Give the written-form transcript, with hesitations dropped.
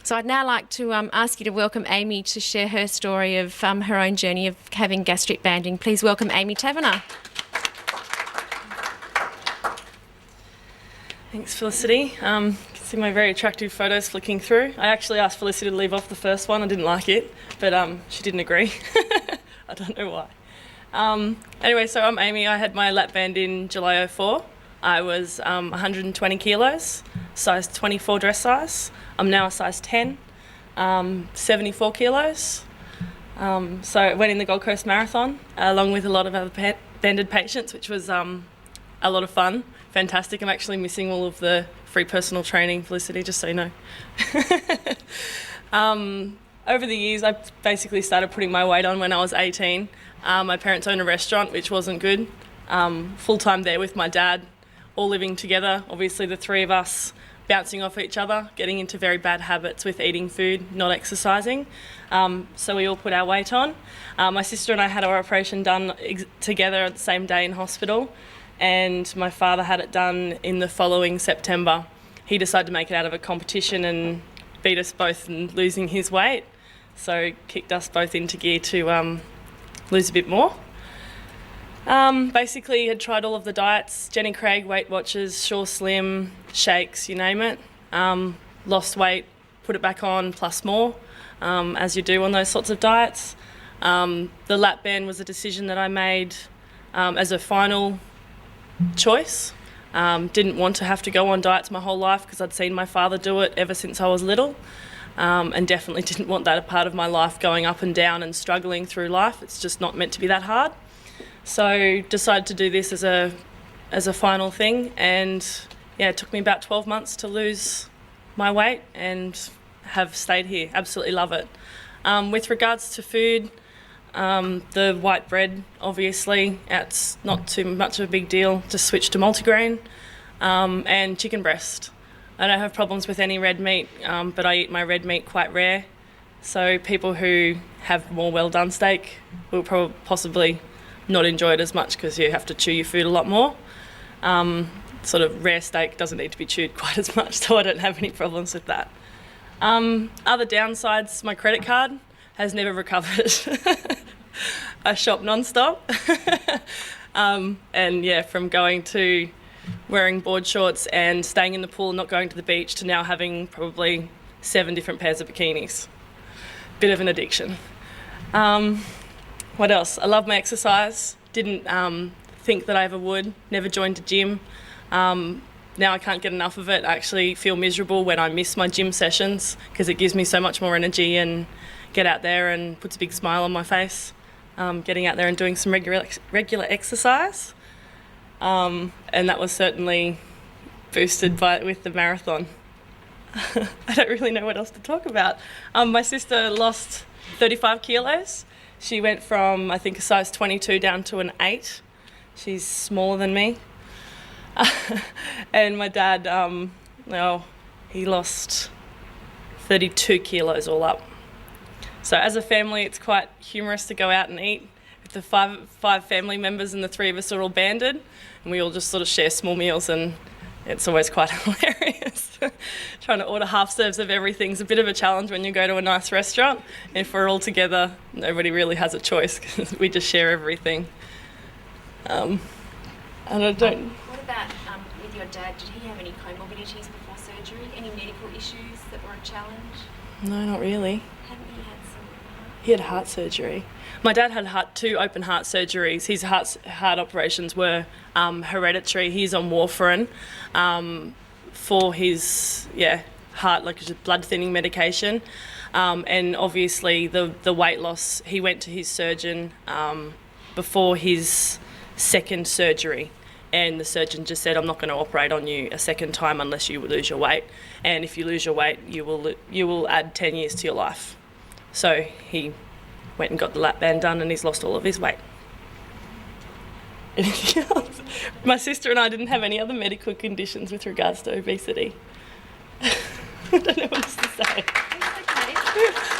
So I'd now like to ask you to welcome Amy to share her story of her own journey of having gastric banding. Please welcome Amy Taverner. Thanks, Felicity. You can see my very attractive photos flicking through. I actually asked Felicity to leave off the first one. I didn't like it, but she didn't agree. I don't know why. Anyway, so I'm Amy. I had my LapBand in July 2004. I was 120 kilos, size 24 dress size. I'm now a size 10, 74 kilos. So I went in the Gold Coast Marathon along with a lot of other banded patients, which was a lot of fun. Fantastic. I'm actually missing all of the free personal training, Felicity, just so you know. Over the years, I basically started putting my weight on when I was 18. My parents owned a restaurant, which wasn't good. Full-time there with my dad, all living together. Obviously, the three of us bouncing off each other, getting into very bad habits with eating food, not exercising. So we all put our weight on. My sister and I had our operation done together at the same day in hospital, and my father had it done in the following September. He decided to make it out of a competition and beat us both in losing his weight. So kicked us both into gear to lose a bit more. Basically had tried all of the diets, Jenny Craig, Weight Watchers, Sure Slim, shakes, you name it. Lost weight, put it back on, plus more, as you do on those sorts of diets. The LapBand was a decision that I made as a final choice. Didn't want to have to go on diets my whole life because I'd seen my father do it ever since I was little, and definitely didn't want that a part of my life, going up and down and struggling through life. It's just not meant to be that hard. So decided to do this as a final thing, and yeah, it took me about 12 months to lose my weight and have stayed here. Absolutely love it. With regards to food, the white bread, obviously, it's not too much of a big deal. Just switch to multigrain, and chicken breast. I don't have problems with any red meat, but I eat my red meat quite rare. So people who have more well-done steak will possibly not enjoy it as much because you have to chew your food a lot more. Sort of rare steak doesn't need to be chewed quite as much, so I don't have any problems with that. Other downsides, my credit card has never recovered. I shop non-stop. And yeah, from going to wearing board shorts and staying in the pool and not going to the beach to now having probably 7 different pairs of bikinis. Bit of an addiction. What else? I love my exercise. Didn't think that I ever would. Never joined a gym. Now I can't get enough of it. I actually feel miserable when I miss my gym sessions because it gives me so much more energy and get out there and puts a big smile on my face. Getting out there and doing some regular exercise. And that was certainly boosted with the marathon. I don't really know what else to talk about. My sister lost 35 kilos. She went from, I think, a size 22 down to an 8. She's smaller than me. And my dad, he lost 32 kilos all up. So as a family, it's quite humorous to go out and eat. With the five family members and the 3 of us are all banded, and we all just sort of share small meals, and it's always quite hilarious. Trying to order half serves of everything's a bit of a challenge when you go to a nice restaurant. If we're all together, nobody really has a choice because we just share everything. And I don't... What about with your dad? Did he have any comorbidities before surgery? Any medical issues that were a challenge? No, not really. Hadn't he had some? He had heart surgery. My dad had 2 open heart surgeries. His heart operations were hereditary. He's on warfarin for his heart, like just blood thinning medication. And obviously the weight loss, he went to his surgeon before his second surgery. And the surgeon just said, I'm not going to operate on you a second time unless you lose your weight. And if you lose your weight, you will add 10 years to your life. So he went and got the LapBand done, and he's lost all of his weight. Anything else? My sister and I didn't have any other medical conditions with regards to obesity. I don't know what else to say. It's okay.